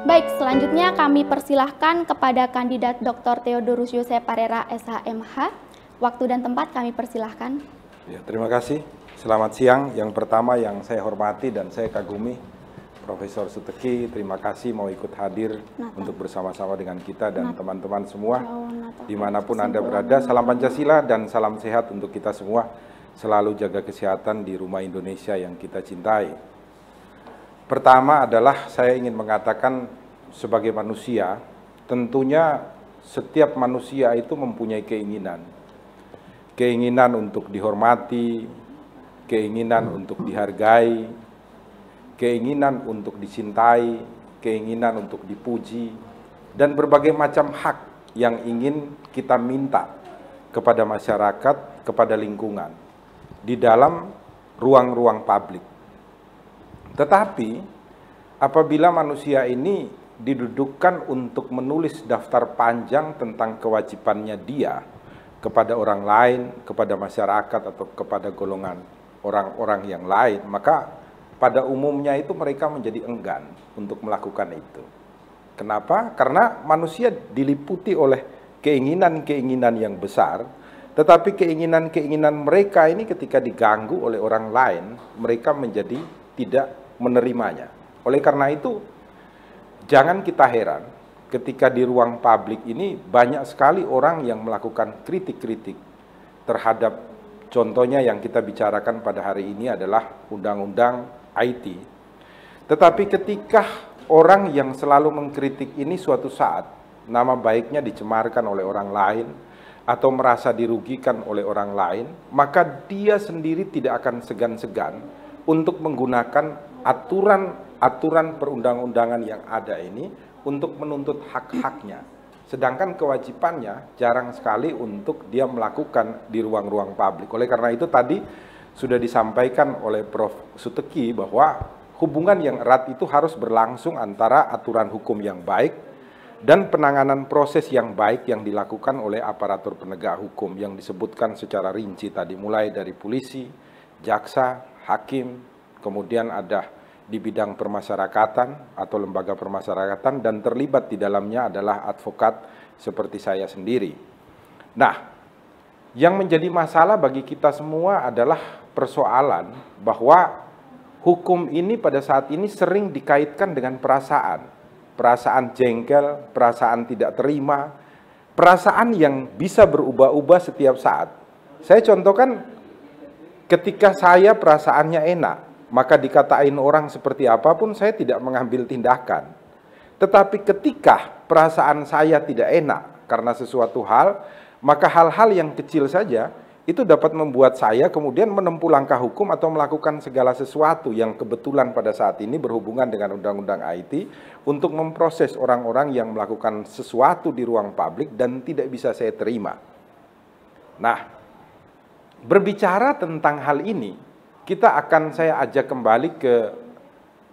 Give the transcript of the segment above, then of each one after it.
Baik, selanjutnya kami persilahkan kepada kandidat Dr. Theodorus Yosef Parera, SHMH. Waktu dan tempat kami persilahkan. Ya, terima kasih. Selamat siang. Yang pertama yang saya hormati dan saya kagumi, Profesor Suteki, terima kasih mau ikut hadir untuk bersama-sama dengan kita dan teman-teman semua. Dimanapun Anda berada, salam Pancasila dan salam sehat untuk kita semua. Selalu jaga kesehatan di rumah Indonesia yang kita cintai. Pertama adalah saya ingin mengatakan sebagai manusia, tentunya setiap manusia itu mempunyai keinginan. Keinginan untuk dihormati, keinginan untuk dihargai, keinginan untuk dicintai, keinginan untuk dipuji, dan berbagai macam hak yang ingin kita minta kepada masyarakat, kepada lingkungan, di dalam ruang-ruang publik. Tetapi, apabila manusia ini didudukkan untuk menulis daftar panjang tentang kewajibannya dia kepada orang lain, kepada masyarakat, atau kepada golongan orang-orang yang lain, maka pada umumnya itu mereka menjadi enggan untuk melakukan itu. Kenapa? Karena manusia diliputi oleh keinginan-keinginan yang besar, tetapi keinginan-keinginan mereka ini ketika diganggu oleh orang lain, mereka menjadi tidak menerimanya. Oleh karena itu, jangan kita heran ketika di ruang publik ini banyak sekali orang yang melakukan kritik-kritik terhadap, contohnya yang kita bicarakan pada hari ini adalah Undang-Undang IT. Tetapi ketika orang yang selalu mengkritik ini suatu saat nama baiknya dicemarkan oleh orang lain atau merasa dirugikan oleh orang lain, maka dia sendiri tidak akan segan-segan untuk menggunakan aturan perundang-undangan yang ada ini untuk menuntut hak-haknya. Sedangkan kewajibannya jarang sekali untuk dia melakukan di ruang-ruang publik. Oleh karena itu tadi sudah disampaikan oleh Prof. Suteki bahwa hubungan yang erat itu harus berlangsung antara aturan hukum yang baik dan penanganan proses yang baik yang dilakukan oleh aparatur penegak hukum yang disebutkan secara rinci tadi, mulai dari polisi, jaksa, hakim, kemudian ada di bidang permasyarakatan atau lembaga permasyarakatan, dan terlibat di dalamnya adalah advokat seperti saya sendiri. Nah, yang menjadi masalah bagi kita semua adalah persoalan bahwa hukum ini pada saat ini sering dikaitkan dengan perasaan. Perasaan jengkel, perasaan tidak terima, perasaan yang bisa berubah-ubah setiap saat. Saya contohkan ketika saya perasaannya enak, maka dikatain orang seperti apapun saya tidak mengambil tindakan. Tetapi ketika perasaan saya tidak enak karena sesuatu hal, maka hal-hal yang kecil saja itu dapat membuat saya kemudian menempuh langkah hukum atau melakukan segala sesuatu yang kebetulan pada saat ini berhubungan dengan Undang-Undang IT untuk memproses orang-orang yang melakukan sesuatu di ruang publik dan tidak bisa saya terima. Nah, berbicara tentang hal ini, saya ajak kembali ke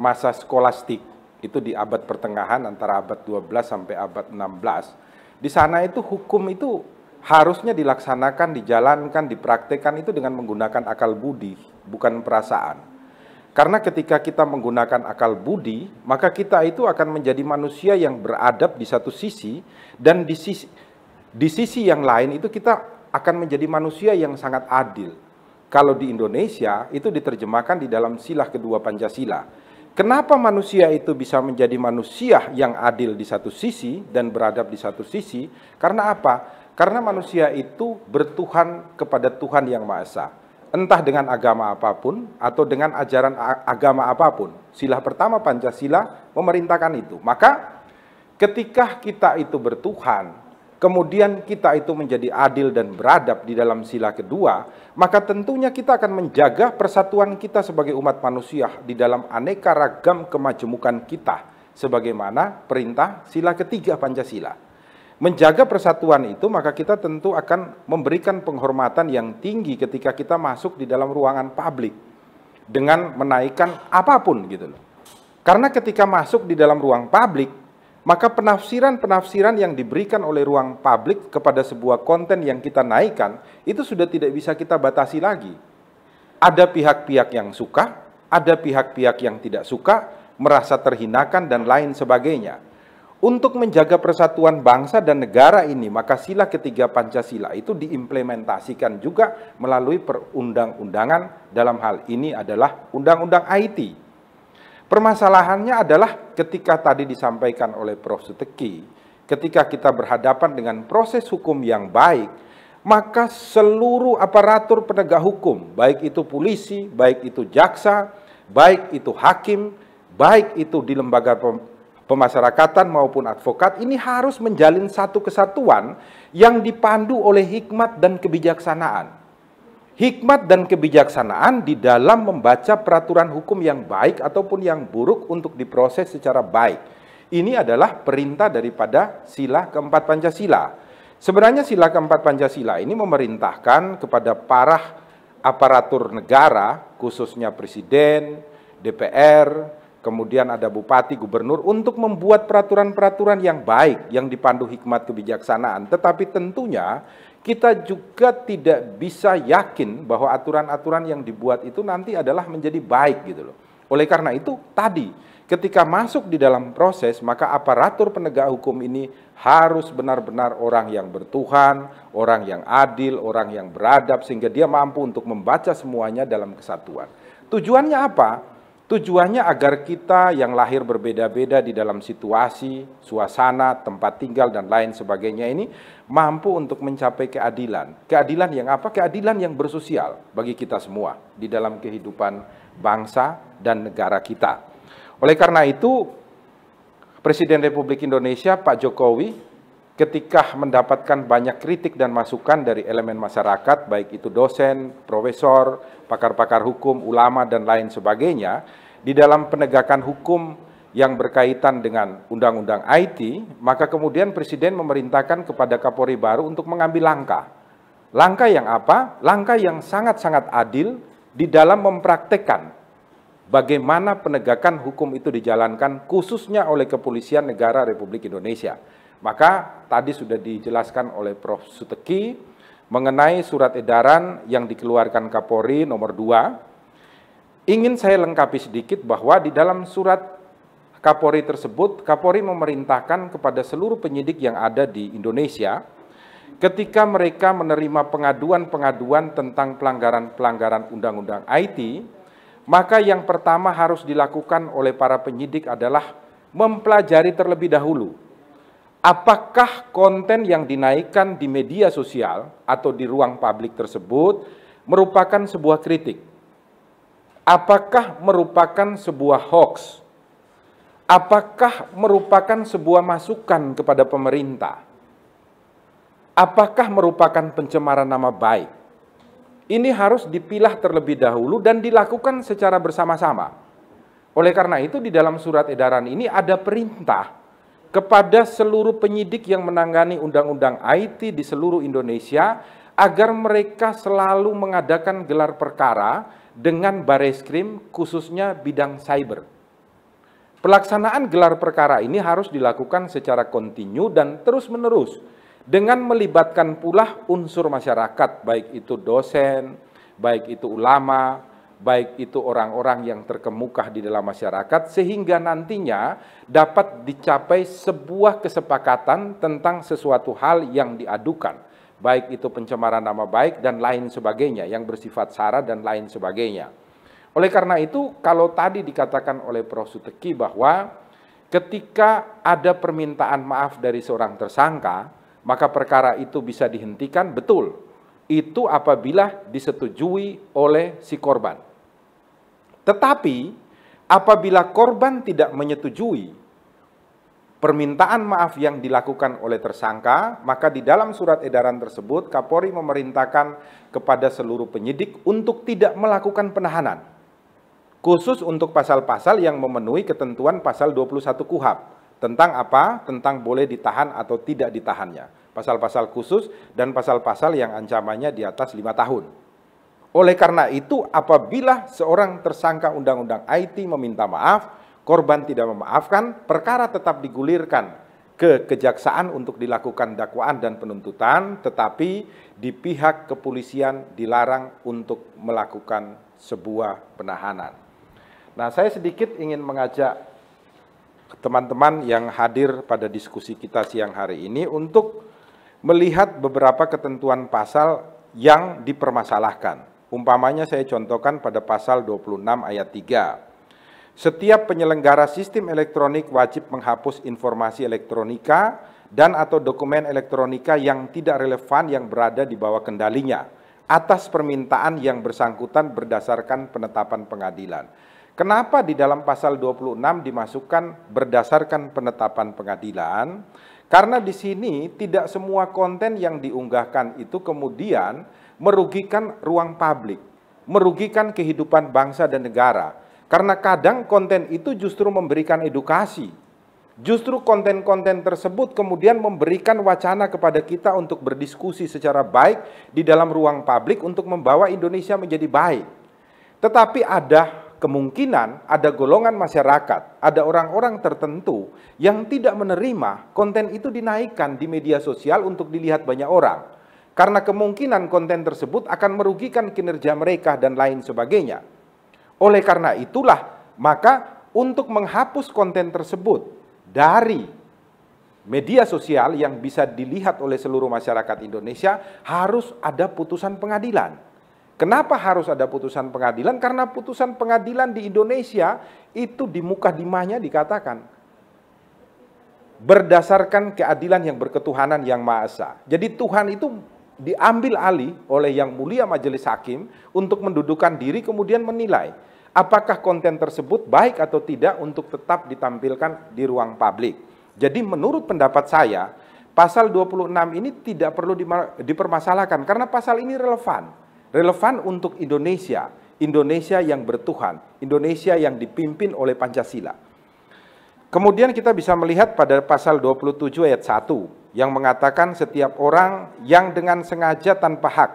masa skolastik, itu di abad pertengahan antara abad 12 sampai abad 16. Di sana itu hukum itu harusnya dilaksanakan, dijalankan, dipraktekkan itu dengan menggunakan akal budi, bukan perasaan. Karena ketika kita menggunakan akal budi, maka kita itu akan menjadi manusia yang beradab di satu sisi, dan di sisi yang lain itu kita akan menjadi manusia yang sangat adil. Kalau di Indonesia itu diterjemahkan di dalam silah kedua Pancasila. Kenapa manusia itu bisa menjadi manusia yang adil di satu sisi dan beradab di satu sisi? Karena apa? Karena manusia itu bertuhan kepada Tuhan Yang Maha Esa. Entah dengan agama apapun atau dengan ajaran agama apapun. Silah pertama Pancasila memerintahkan itu. Maka ketika kita itu bertuhan, kemudian kita itu menjadi adil dan beradab di dalam sila kedua, maka tentunya kita akan menjaga persatuan kita sebagai umat manusia di dalam aneka ragam kemajemukan kita, sebagaimana perintah sila ketiga Pancasila. Menjaga persatuan itu, maka kita tentu akan memberikan penghormatan yang tinggi ketika kita masuk di dalam ruangan publik, dengan menaikkan apapun gitu loh. Karena ketika masuk di dalam ruang publik, maka penafsiran-penafsiran yang diberikan oleh ruang publik kepada sebuah konten yang kita naikkan, itu sudah tidak bisa kita batasi lagi. Ada pihak-pihak yang suka, ada pihak-pihak yang tidak suka, merasa terhinakan, dan lain sebagainya. Untuk menjaga persatuan bangsa dan negara ini, maka sila ketiga Pancasila itu diimplementasikan juga melalui perundang-undangan, dalam hal ini adalah Undang-Undang IT. Permasalahannya adalah ketika tadi disampaikan oleh Prof. Suteki, ketika kita berhadapan dengan proses hukum yang baik, maka seluruh aparatur penegak hukum, baik itu polisi, baik itu jaksa, baik itu hakim, baik itu di lembaga pemasyarakatan maupun advokat, ini harus menjalin satu kesatuan yang dipandu oleh hikmat dan kebijaksanaan. Hikmat dan kebijaksanaan di dalam membaca peraturan hukum yang baik ataupun yang buruk untuk diproses secara baik. Ini adalah perintah daripada sila keempat Pancasila. Sebenarnya sila keempat Pancasila ini memerintahkan kepada para aparatur negara, khususnya presiden, DPR, kemudian ada bupati, gubernur, untuk membuat peraturan-peraturan yang baik, yang dipandu hikmat kebijaksanaan. Tetapi tentunya kita juga tidak bisa yakin bahwa aturan-aturan yang dibuat itu nanti adalah menjadi baik gitu loh. Oleh karena itu tadi, ketika masuk di dalam proses, maka aparatur penegak hukum ini harus benar-benar orang yang bertuhan, orang yang adil, orang yang beradab, sehingga dia mampu untuk membaca semuanya dalam kesatuan. Tujuannya apa? Tujuannya agar kita yang lahir berbeda-beda di dalam situasi, suasana, tempat tinggal, dan lain sebagainya ini mampu untuk mencapai keadilan. Keadilan yang apa? Keadilan yang bersosial bagi kita semua di dalam kehidupan bangsa dan negara kita. Oleh karena itu, Presiden Republik Indonesia Pak Jokowi ketika mendapatkan banyak kritik dan masukan dari elemen masyarakat, baik itu dosen, profesor, pakar-pakar hukum, ulama, dan lain sebagainya, di dalam penegakan hukum yang berkaitan dengan Undang-Undang IT, maka kemudian Presiden memerintahkan kepada Kapolri baru untuk mengambil langkah. Langkah yang apa? Langkah yang sangat-sangat adil di dalam mempraktekkan bagaimana penegakan hukum itu dijalankan, khususnya oleh Kepolisian Negara Republik Indonesia. Maka tadi sudah dijelaskan oleh Prof. Suteki mengenai surat edaran yang dikeluarkan Kapolri nomor 2. Ingin saya lengkapi sedikit bahwa di dalam surat Kapolri tersebut, Kapolri memerintahkan kepada seluruh penyidik yang ada di Indonesia, ketika mereka menerima pengaduan-pengaduan tentang pelanggaran-pelanggaran Undang-Undang IT, maka yang pertama harus dilakukan oleh para penyidik adalah mempelajari terlebih dahulu apakah konten yang dinaikkan di media sosial atau di ruang publik tersebut merupakan sebuah kritik. Apakah merupakan sebuah hoax? Apakah merupakan sebuah masukan kepada pemerintah? Apakah merupakan pencemaran nama baik? Ini harus dipilah terlebih dahulu dan dilakukan secara bersama-sama. Oleh karena itu di dalam surat edaran ini ada perintah kepada seluruh penyidik yang menangani Undang-Undang IT di seluruh Indonesia agar mereka selalu mengadakan gelar perkara dengan Bareskrim khususnya bidang cyber. Pelaksanaan gelar perkara ini harus dilakukan secara kontinu dan terus-menerus dengan melibatkan pula unsur masyarakat, baik itu dosen, baik itu ulama, baik itu orang-orang yang terkemuka di dalam masyarakat, sehingga nantinya dapat dicapai sebuah kesepakatan tentang sesuatu hal yang diadukan, baik itu pencemaran nama baik dan lain sebagainya, yang bersifat sara dan lain sebagainya. Oleh karena itu, kalau tadi dikatakan oleh Prof. Suteki bahwa ketika ada permintaan maaf dari seorang tersangka, maka perkara itu bisa dihentikan, betul. Itu apabila disetujui oleh si korban. Tetapi, apabila korban tidak menyetujui permintaan maaf yang dilakukan oleh tersangka, maka di dalam surat edaran tersebut Kapolri memerintahkan kepada seluruh penyidik untuk tidak melakukan penahanan. Khusus untuk pasal-pasal yang memenuhi ketentuan pasal 21 KUHP. Tentang apa? Tentang boleh ditahan atau tidak ditahannya. Pasal-pasal khusus dan pasal-pasal yang ancamannya di atas 5 tahun. Oleh karena itu, apabila seorang tersangka Undang-Undang IT meminta maaf, korban tidak memaafkan, perkara tetap digulirkan ke kejaksaan untuk dilakukan dakwaan dan penuntutan, tetapi di pihak kepolisian dilarang untuk melakukan sebuah penahanan. Nah, saya sedikit ingin mengajak teman-teman yang hadir pada diskusi kita siang hari ini untuk melihat beberapa ketentuan pasal yang dipermasalahkan. Umpamanya saya contohkan pada pasal 26 ayat 3. Setiap penyelenggara sistem elektronik wajib menghapus informasi elektronika dan atau dokumen elektronika yang tidak relevan yang berada di bawah kendalinya atas permintaan yang bersangkutan berdasarkan penetapan pengadilan. Kenapa di dalam pasal 26 dimasukkan berdasarkan penetapan pengadilan? Karena di sini tidak semua konten yang diunggahkan itu kemudian merugikan ruang publik, merugikan kehidupan bangsa dan negara. Karena kadang konten itu justru memberikan edukasi. Justru konten-konten tersebut kemudian memberikan wacana kepada kita untuk berdiskusi secara baik di dalam ruang publik untuk membawa Indonesia menjadi baik. Tetapi ada kemungkinan ada golongan masyarakat, ada orang-orang tertentu yang tidak menerima konten itu dinaikkan di media sosial untuk dilihat banyak orang. Karena kemungkinan konten tersebut akan merugikan kinerja mereka dan lain sebagainya. Oleh karena itulah, maka untuk menghapus konten tersebut dari media sosial yang bisa dilihat oleh seluruh masyarakat Indonesia harus ada putusan pengadilan. Kenapa harus ada putusan pengadilan? Karena putusan pengadilan di Indonesia itu di mukadimahnya dikatakan berdasarkan keadilan yang berketuhanan yang Maha Esa. Jadi Tuhan itu diambil alih oleh Yang Mulia Majelis Hakim untuk mendudukan diri kemudian menilai apakah konten tersebut baik atau tidak untuk tetap ditampilkan di ruang publik. Jadi menurut pendapat saya, pasal 26 ini tidak perlu dipermasalahkan karena pasal ini relevan. Relevan untuk Indonesia, Indonesia yang bertuhan, Indonesia yang dipimpin oleh Pancasila. Kemudian kita bisa melihat pada pasal 27 ayat 1 yang mengatakan setiap orang yang dengan sengaja tanpa hak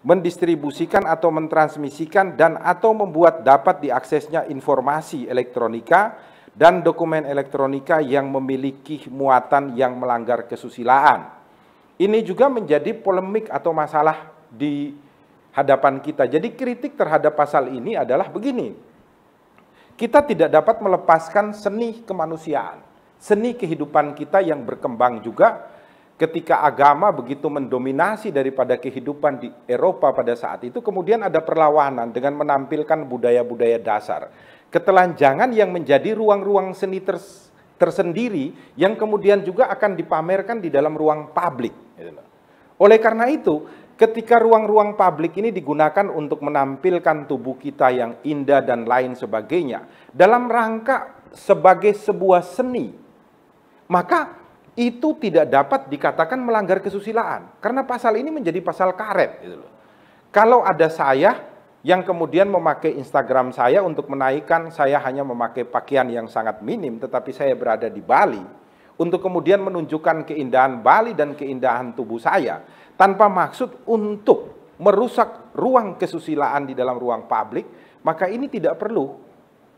mendistribusikan atau mentransmisikan dan atau membuat dapat diaksesnya informasi elektronika dan dokumen elektronika yang memiliki muatan yang melanggar kesusilaan. Ini juga menjadi polemik atau masalah di hadapan kita. Jadi kritik terhadap pasal ini adalah begini. Kita tidak dapat melepaskan seni kemanusiaan, seni kehidupan kita yang berkembang juga ketika agama begitu mendominasi daripada kehidupan di Eropa pada saat itu, kemudian ada perlawanan dengan menampilkan budaya-budaya dasar. Ketelanjangan yang menjadi ruang-ruang seni tersendiri yang kemudian juga akan dipamerkan di dalam ruang publik. Oleh karena itu, ketika ruang-ruang publik ini digunakan untuk menampilkan tubuh kita yang indah dan lain sebagainya, dalam rangka sebagai sebuah seni, maka itu tidak dapat dikatakan melanggar kesusilaan. Karena pasal ini menjadi pasal karet. Kalau ada saya yang kemudian memakai Instagram saya untuk menaikkan saya hanya memakai pakaian yang sangat minim, tetapi saya berada di Bali, untuk kemudian menunjukkan keindahan Bali dan keindahan tubuh saya, tanpa maksud untuk merusak ruang kesusilaan di dalam ruang publik, maka ini tidak perlu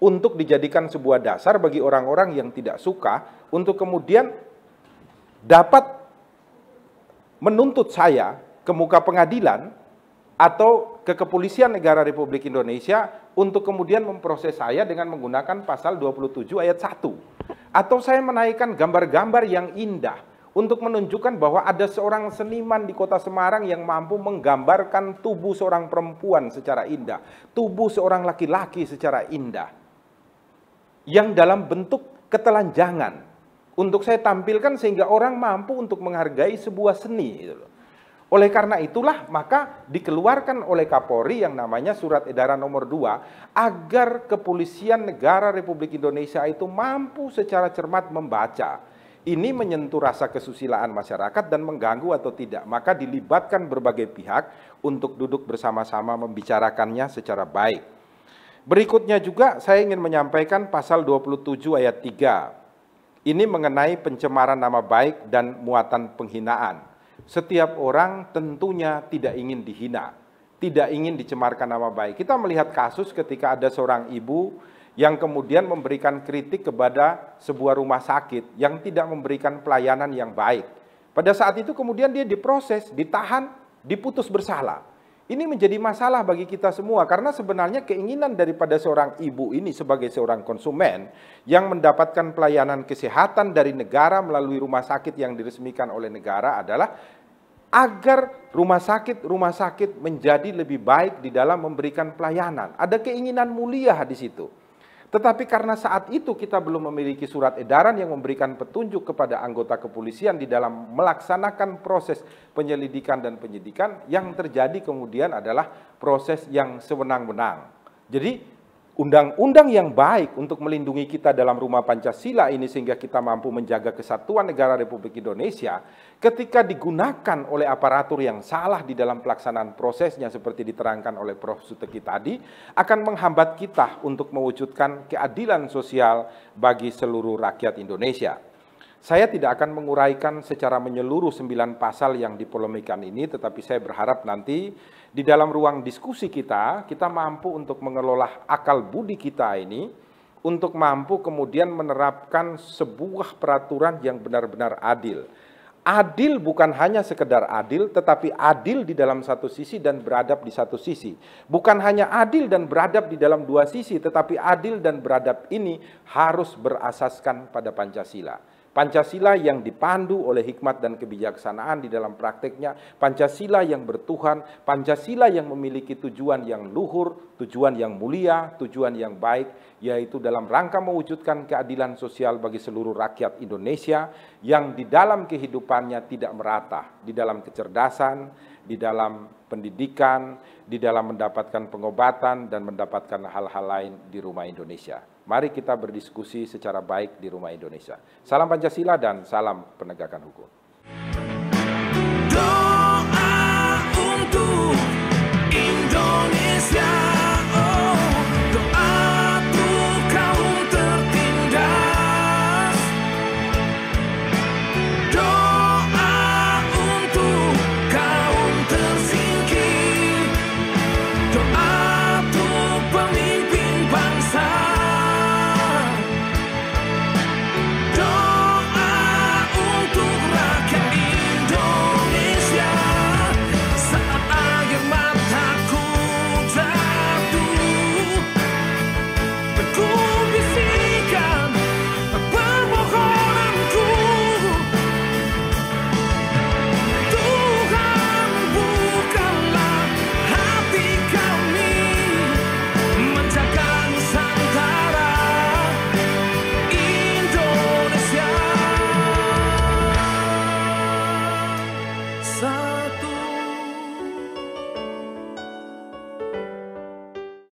untuk dijadikan sebuah dasar bagi orang-orang yang tidak suka untuk kemudian dapat menuntut saya ke muka pengadilan atau ke Kepolisian Negara Republik Indonesia untuk kemudian memproses saya dengan menggunakan pasal 27 ayat 1. Atau saya menaikkan gambar-gambar yang indah untuk menunjukkan bahwa ada seorang seniman di kota Semarang yang mampu menggambarkan tubuh seorang perempuan secara indah, tubuh seorang laki-laki secara indah, yang dalam bentuk ketelanjangan, untuk saya tampilkan sehingga orang mampu untuk menghargai sebuah seni. Oleh karena itulah maka dikeluarkan oleh Kapolri yang namanya Surat Edaran Nomor 2 agar Kepolisian Negara Republik Indonesia itu mampu secara cermat membaca ini menyentuh rasa kesusilaan masyarakat dan mengganggu atau tidak. Maka dilibatkan berbagai pihak untuk duduk bersama-sama membicarakannya secara baik. Berikutnya juga saya ingin menyampaikan pasal 27 ayat 3. Ini mengenai pencemaran nama baik dan muatan penghinaan. Setiap orang tentunya tidak ingin dihina, tidak ingin dicemarkan nama baik. Kita melihat kasus ketika ada seorang ibu yang kemudian memberikan kritik kepada sebuah rumah sakit yang tidak memberikan pelayanan yang baik. Pada saat itu kemudian dia diproses, ditahan, diputus bersalah. Ini menjadi masalah bagi kita semua karena sebenarnya keinginan daripada seorang ibu ini sebagai seorang konsumen yang mendapatkan pelayanan kesehatan dari negara melalui rumah sakit yang diresmikan oleh negara adalah agar rumah sakit menjadi lebih baik di dalam memberikan pelayanan. Ada keinginan mulia di situ. Tetapi karena saat itu kita belum memiliki surat edaran yang memberikan petunjuk kepada anggota kepolisian di dalam melaksanakan proses penyelidikan dan penyidikan, yang terjadi kemudian adalah proses yang sewenang-wenang. Jadi undang-undang yang baik untuk melindungi kita dalam rumah Pancasila ini sehingga kita mampu menjaga kesatuan negara Republik Indonesia, ketika digunakan oleh aparatur yang salah di dalam pelaksanaan prosesnya seperti diterangkan oleh Prof. Suteki tadi, akan menghambat kita untuk mewujudkan keadilan sosial bagi seluruh rakyat Indonesia. Saya tidak akan menguraikan secara menyeluruh 9 pasal yang dipolemikan ini, tetapi saya berharap nanti di dalam ruang diskusi kita mampu untuk mengelola akal budi kita ini, untuk mampu kemudian menerapkan sebuah peraturan yang benar-benar adil. Adil bukan hanya sekedar adil, tetapi adil di dalam satu sisi dan beradab di satu sisi. Bukan hanya adil dan beradab di dalam dua sisi, tetapi adil dan beradab ini harus berasaskan pada Pancasila. Pancasila yang dipandu oleh hikmat dan kebijaksanaan di dalam prakteknya, Pancasila yang bertuhan, Pancasila yang memiliki tujuan yang luhur, tujuan yang mulia, tujuan yang baik, yaitu dalam rangka mewujudkan keadilan sosial bagi seluruh rakyat Indonesia yang di dalam kehidupannya tidak merata, di dalam kecerdasan, di dalam pendidikan, di dalam mendapatkan pengobatan dan mendapatkan hal-hal lain di rumah Indonesia. Mari kita berdiskusi secara baik di rumah Indonesia. Salam Pancasila dan salam penegakan hukum.